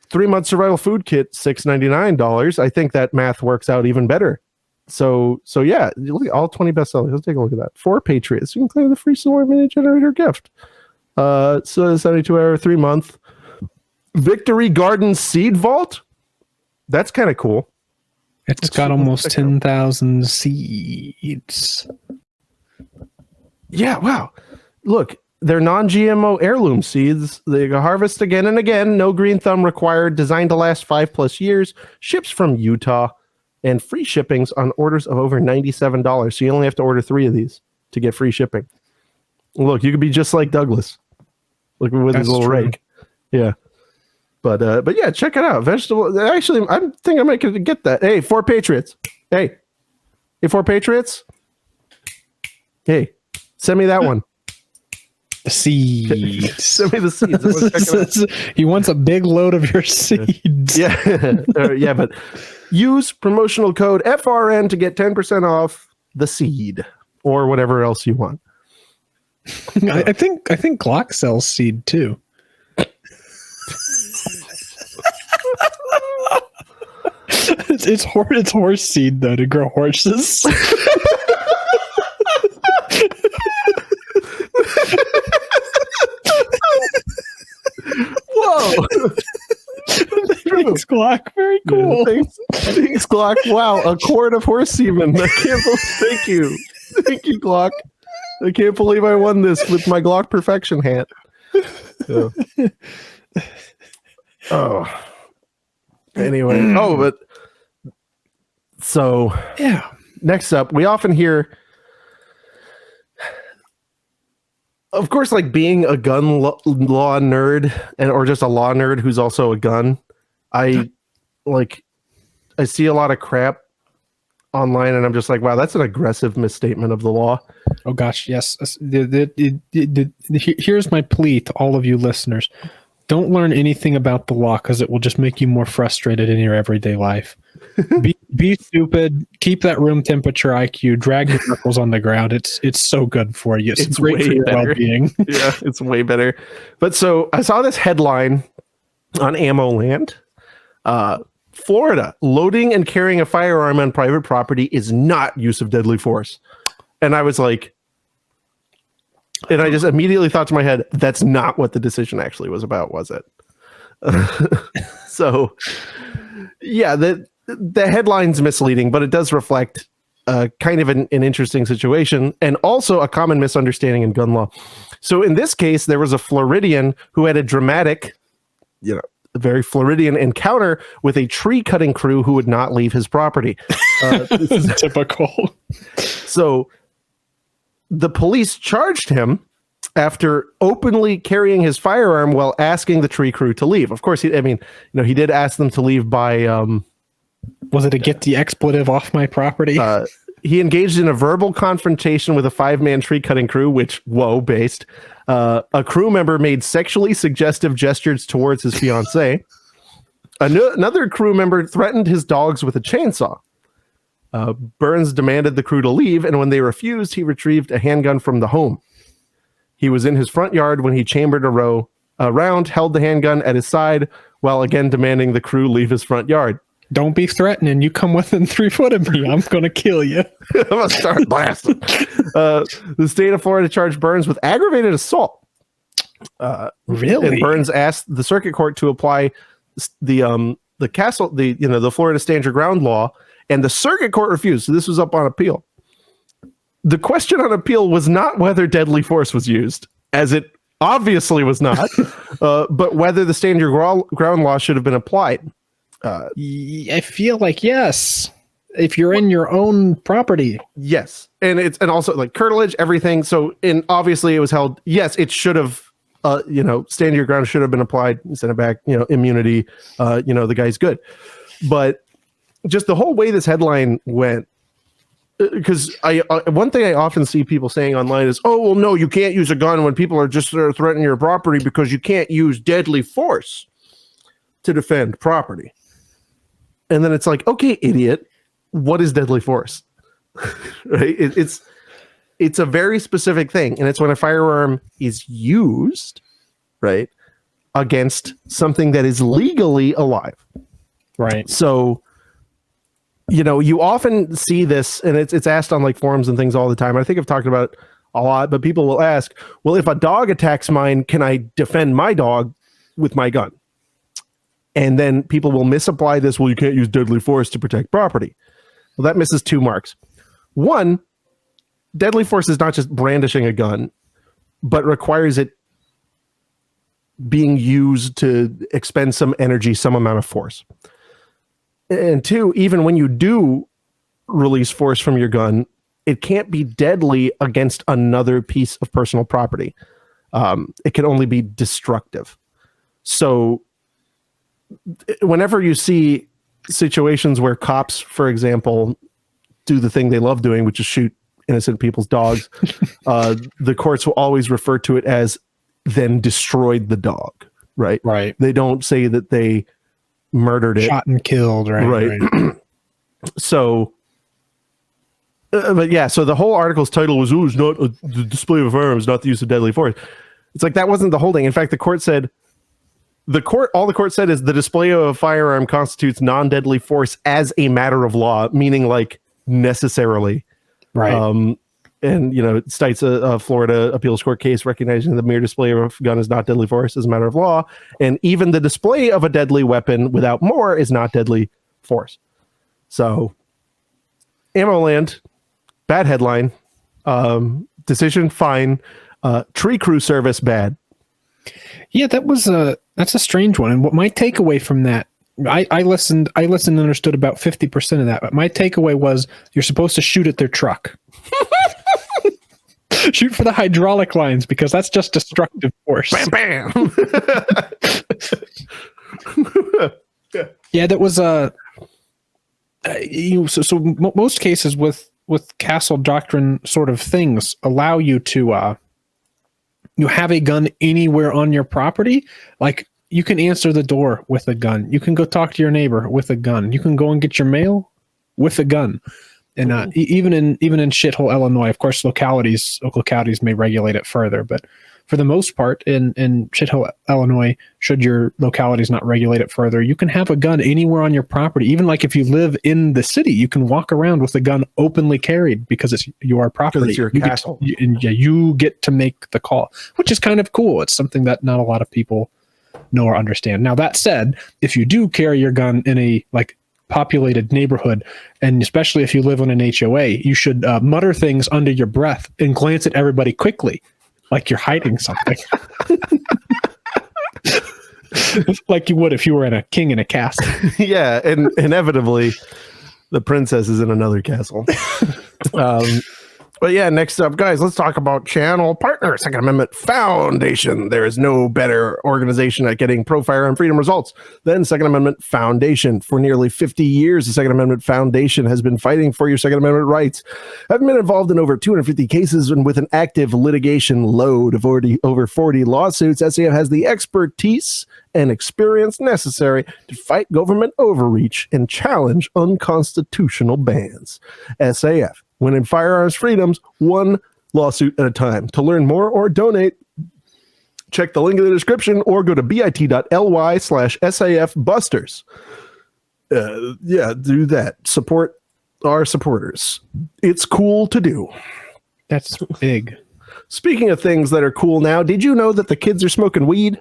3-month survival food kit, $699. I think that math works out even better. So yeah, look at all 20 best sellers. Let's take a look at that. For Patriots, you can claim the free solar mini generator gift. So 72-hour, 3-month Victory Garden Seed Vault. That's kind of cool. It's got almost 10,000 seeds. Yeah, wow. Look, they're non-GMO heirloom seeds. They can harvest again and again. No green thumb required. Designed to last 5+ years. Ships from Utah. And free shippings on orders of over $97. So you only have to order 3 of these to get free shipping. Look, you could be just like Douglas. Look with his little rake. Yeah. But yeah, check it out. Vegetable. Actually, I think I might get that. Hey, 4 Patriots. Hey, 4 Patriots. Hey, send me that one. The seeds. Send me the seeds. He wants a big load of your seeds. Yeah. Yeah, but use promotional code FRN to get 10% off the seed or whatever else you want. I think Glock sells seed too. It's horse seed though, to grow horses. Whoa. Thanks, Glock. Very cool. Yeah, thanks, Glock. Wow, a quart of horse semen. I can't believe. Thank you, Glock. I can't believe I won this with my Glock Perfection hat. So. Oh. Anyway. Oh, but so yeah. Next up, we often hear, of course, like being a gun law nerd or just a law nerd who's also a gun. I see a lot of crap online and I'm just like, wow, that's an aggressive misstatement of the law. Oh gosh, yes. Here's my plea to all of you listeners. Don't learn anything about the law because it will just make you more frustrated in your everyday life. Be stupid. Keep that room temperature IQ. Drag your knuckles on the ground. It's so good for you. It's great way for your better. well-being. Yeah, it's way better. But so I saw this headline on Ammo Land. Florida, loading and carrying a firearm on private property is not use of deadly force. And I was like, and I just immediately thought to my head, that's not what the decision actually was about, was it? So, yeah, the headline's misleading, but it does reflect kind of an interesting situation and also a common misunderstanding in gun law. So in this case, there was a Floridian who had a dramatic, a very Floridian encounter with a tree cutting crew who would not leave his property. This is typical. So the police charged him after openly carrying his firearm while asking the tree crew to leave. Of course, he did ask them to leave by... was it to get the expletive off my property? He engaged in a verbal confrontation with a 5-man tree cutting crew, which, based. A crew member made sexually suggestive gestures towards his fiancée. Another crew member threatened his dogs with a chainsaw. Burns demanded the crew to leave, and when they refused, he retrieved a handgun from the home. He was in his front yard when he chambered a round, held the handgun at his side, while again demanding the crew leave his front yard. Don't be threatening. You come within 3 foot of me, I'm going to kill you. I'm going to start blasting. The state of Florida charged Burns with aggravated assault. Really? And Burns asked the circuit court to apply the Florida Stand Your Ground law, and the circuit court refused. So this was up on appeal. The question on appeal was not whether deadly force was used, as it obviously was not, but whether the Stand Your Ground law should have been applied. I feel like yes, if you're in your own property, yes, and also like curtilage, everything. So, obviously it was held. Yes, it should have. Stand your ground should have been applied. Send it back. Immunity. The guy's good, but just the whole way this headline went. Because one thing I often see people saying online is, "Oh well, no, you can't use a gun when people are just threatening your property because you can't use deadly force to defend property." And then it's like, okay, idiot, what is deadly force? Right? It's a very specific thing, and it's when a firearm is used, right, against something that is legally alive. Right. So, you often see this, and it's asked on like forums and things all the time. I think I've talked about it a lot, but people will ask, well, if a dog attacks mine, can I defend my dog with my gun? And then people will misapply this. Well, you can't use deadly force to protect property. Well, that misses 2 marks. 1, deadly force is not just brandishing a gun, but requires it being used to expend some energy, some amount of force. And 2, even when you do release force from your gun, it can't be deadly against another piece of personal property. It can only be destructive. So whenever you see situations where cops, for example, do the thing they love doing, which is shoot innocent people's dogs, the courts will always refer to it as then destroyed the dog, right? Right. They don't say that they murdered it. Shot and killed, right? So, but yeah, so the whole article's title was, it's not the display of firearms, not the use of deadly force. It's like, that wasn't the holding. In fact, the court said, all the court said is the display of a firearm constitutes non-deadly force as a matter of law, meaning like necessarily. Right. And, it cites a Florida appeals court case recognizing the mere display of a gun is not deadly force as a matter of law. And even the display of a deadly weapon without more is not deadly force. So, Ammo Land, bad headline. Decision, fine. Tree crew service, bad. Yeah, that's a strange one. And what my takeaway from that, I listened and understood about 50% of that, but my takeaway was you're supposed to shoot at their truck. Shoot for the hydraulic lines because that's just destructive force. Bam, bam. Yeah, that was most cases with castle doctrine sort of things allow you to you have a gun anywhere on your property. Like you can answer the door with a gun. You can go talk to your neighbor with a gun. You can go and get your mail with a gun. And even in shithole Illinois, of course, localities may regulate it further, but for the most part, in shithole Illinois, should your localities not regulate it further, you can have a gun anywhere on your property. Even like if you live in the city, you can walk around with a gun openly carried because it's your property. It's your castle. You get to make the call, which is kind of cool. It's something that not a lot of people know or understand. Now, that said, if you do carry your gun in a populated neighborhood, and especially if you live in an HOA, you should mutter things under your breath and glance at everybody quickly, like you're hiding something. Like you would if you were a king in a castle. Yeah, and inevitably, the princess is in another castle. But yeah, next up, guys, let's talk about channel partner, Second Amendment Foundation. There is no better organization at getting pro-firearm freedom results than Second Amendment Foundation. For nearly 50 years, the Second Amendment Foundation has been fighting for your Second Amendment rights. Having been involved in over 250 cases and with an active litigation load of over 40 lawsuits, SAF has the expertise and experience necessary to fight government overreach and challenge unconstitutional bans. SAF, winning firearms freedoms, one lawsuit at a time. To learn more or donate, check the link in the description or go to bit.ly/SAF Busters. Yeah, do that. Support our supporters. It's cool to do. That's big. Speaking of things that are cool now, did you know that the kids are smoking weed?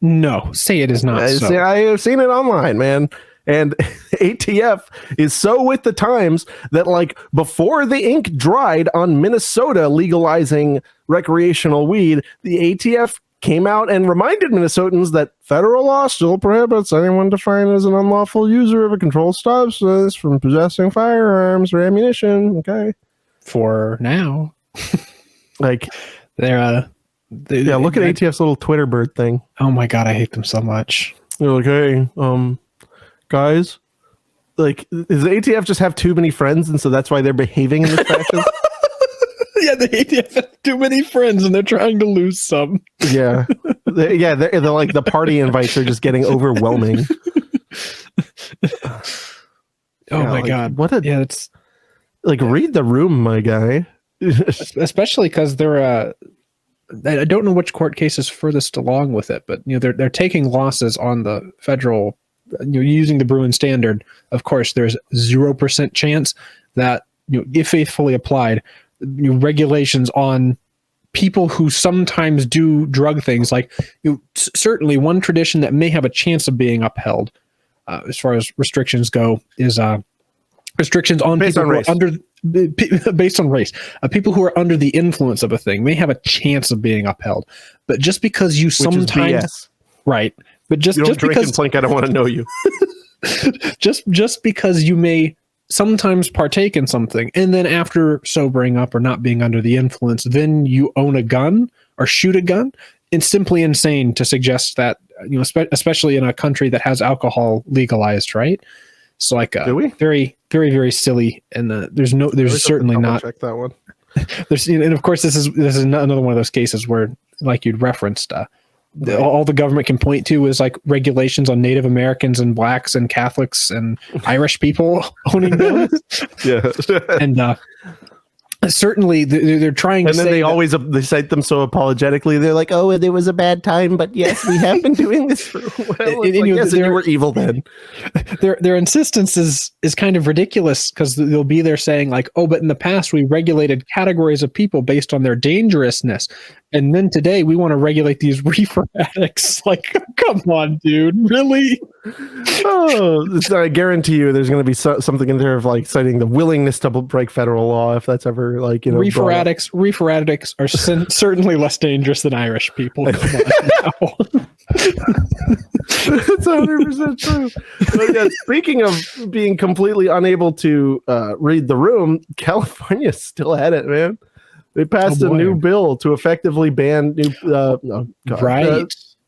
No, say it is not so. I have seen it online, man. And ATF is so with the times that before the ink dried on Minnesota legalizing recreational weed, the ATF came out and reminded Minnesotans that federal law still prohibits anyone defined as an unlawful user of a controlled substance from possessing firearms or ammunition. Okay. For now. They're look at ATF's little Twitter bird thing. Oh my God, I hate them so much. They're like, hey, guys, does the ATF just have too many friends and so that's why they're behaving in this fashion? Yeah, the ATF has too many friends and they're trying to lose some. Yeah. They're like the party invites are just getting overwhelming. My God. It's read the room, my guy. Especially because they're I don't know which court case is furthest along with it, but they're taking losses on the federal, using the Bruin standard. Of course, there's 0% chance that if faithfully applied, regulations on people who sometimes do drug things, certainly one tradition that may have a chance of being upheld, as far as restrictions go, is restrictions on based people on race. Based on race. People who are under the influence of a thing may have a chance of being upheld, but just because you sometimes right, but just because Plink, I don't want to know you. just because you may sometimes partake in something and then after sobering up or not being under the influence, then you own a gun or shoot a gun. It's simply insane to suggest that, especially in a country that has alcohol legalized, right? So Do we? very, very, very silly. And there's certainly not. Check that one. And of course, this is another one of those cases where, like you'd referenced, all the government can point to is regulations on Native Americans and blacks and Catholics and Irish people owning guns. Yeah, and certainly they're trying. And to then say they cite them so apologetically. They're like, "Oh, it was a bad time, but yes, we have been doing this for a while." Yes, and you were evil then. Their insistence is kind of ridiculous because they'll be there saying "Oh, but in the past we regulated categories of people based on their dangerousness, and then today we want to regulate these reefer addicts." Come on, dude, really? Oh, I guarantee you, there's going to be something in there of citing the willingness to break federal law if that's ever reefer addicts are certainly less dangerous than Irish people. Come on now. It's 100% true. But yeah, speaking of being completely unable to read the room, California's still at it, man. They passed a new bill to effectively ban to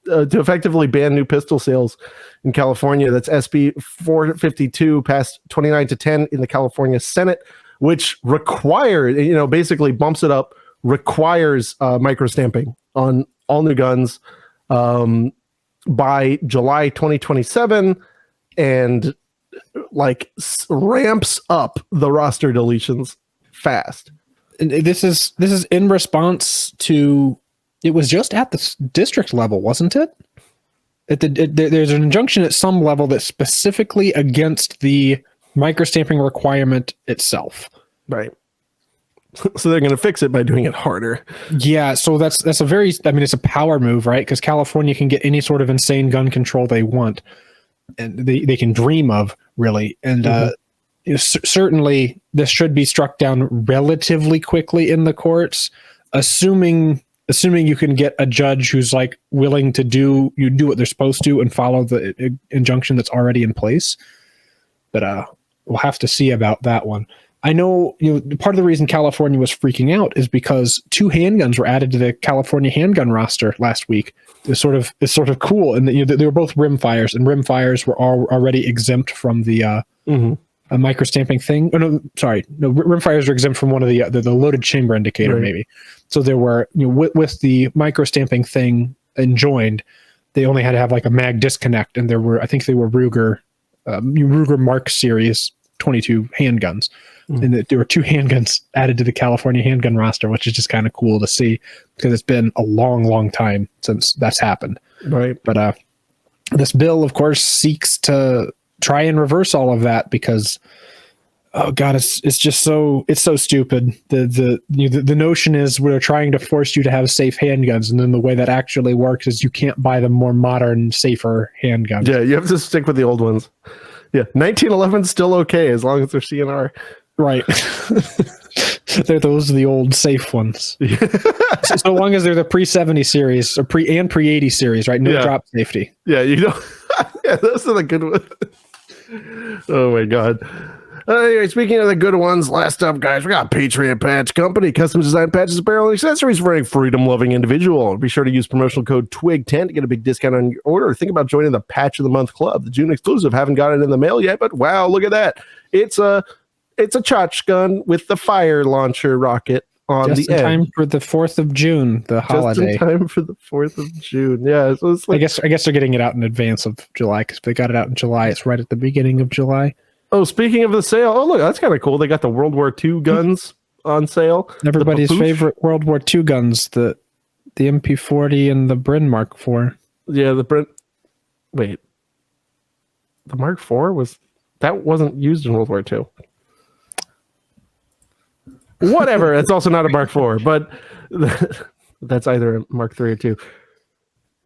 effectively ban new pistol sales in California. That's SB 452, passed 29-10 in the California Senate, which requires, basically bumps it up, requires microstamping on all new guns by July 2027, and like ramps up the roster deletions fast. And this is in response to, it was just at the district level, wasn't it? There's an injunction at some level that's specifically against the microstamping requirement itself. Right. So they're going to fix it by doing it harder. Yeah, so that's a very, I mean, it's a power move, right? Because California can get any sort of insane gun control they want, and they can dream of, really. And certainly this should be struck down relatively quickly in the courts, assuming you can get a judge who's like willing to do what they're supposed to and follow the injunction that's already in place. But we'll have to see about that one. I know, part of the reason California was freaking out is because 2 handguns were added to the California handgun roster last week. It's sort of cool, and they were both rimfires, and rimfires were already exempt from the microstamping thing. Oh no, sorry, no, rimfires are exempt from one of the loaded chamber indicator, maybe. So there were, with the microstamping thing enjoined, they only had to have like a mag disconnect, and I think they were Ruger Mark Series 22 handguns. And there were 2 handguns added to the California handgun roster, which is just kind of cool to see, because it's been a long time since that's happened. Right. But this bill, of course, seeks to try and reverse all of that, because, oh God, it's just so stupid. The notion is we're trying to force you to have safe handguns, and then the way that actually works is you can't buy the more modern, safer handguns. Yeah, you have to stick with the old ones. Yeah, 1911's still okay as long as they're CNR. Right. Those are the old safe ones. So long as they're the pre-70 series or pre-80 series, right? No drop safety. Yeah, yeah, those are the good ones. Oh my God. Anyway, speaking of the good ones, last up, guys, we got Patriot Patch Company, custom designed patches, apparel, and accessories for any freedom-loving individual. Be sure to use promotional code TWIG10 to get a big discount on your order. Think about joining the Patch of the Month Club, the June exclusive. Haven't got it in the mail yet, but wow, look at that. It's a tchotchke with the fire launcher rocket on just the in end. time for the 4th of June, the holiday. Just in time for the 4th of June. Yeah, so it's like, I guess they're getting it out in advance of July, because if they got it out in July, it's right at the beginning of July. Oh, speaking of the sale, oh look, that's kind of cool. They got the World War II guns on sale. Everybody's favorite World War II guns, the MP40 and the Bryn Mark IV. Yeah, the Mark IV wasn't used in World War II. Whatever, it's also not a Mark IV, but that's either a Mark III or II.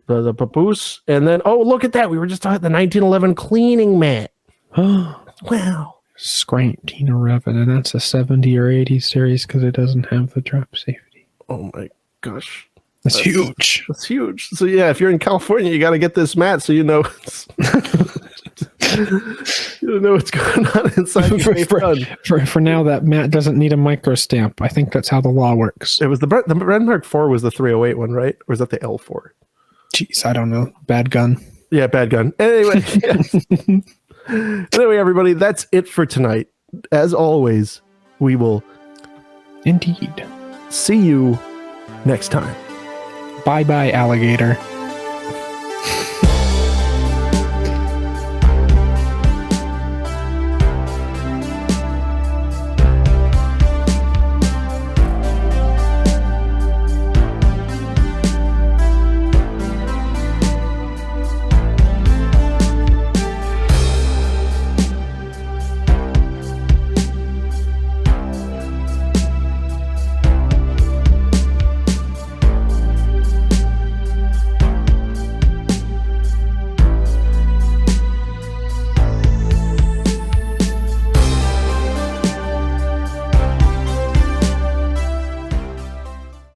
The papoose, and then look at that. We were just talking the 1911 cleaning mat. Wow. Scranton Revan, and that's a 70 or 80 series because it doesn't have the drop safety. Oh my gosh. That's huge. That's huge. So yeah, if you're in California, you got to get this mat so you know you know what's going on inside. For now, that mat doesn't need a micro stamp. I think that's how the law works. It was the Bryn Mark IV was the 308 one, right? Or was that the L4? Jeez, I don't know. Bad gun. Yeah, bad gun. Anyway, Anyway, everybody, that's it for tonight. As always, we will indeed see you next time. Bye-bye, alligator.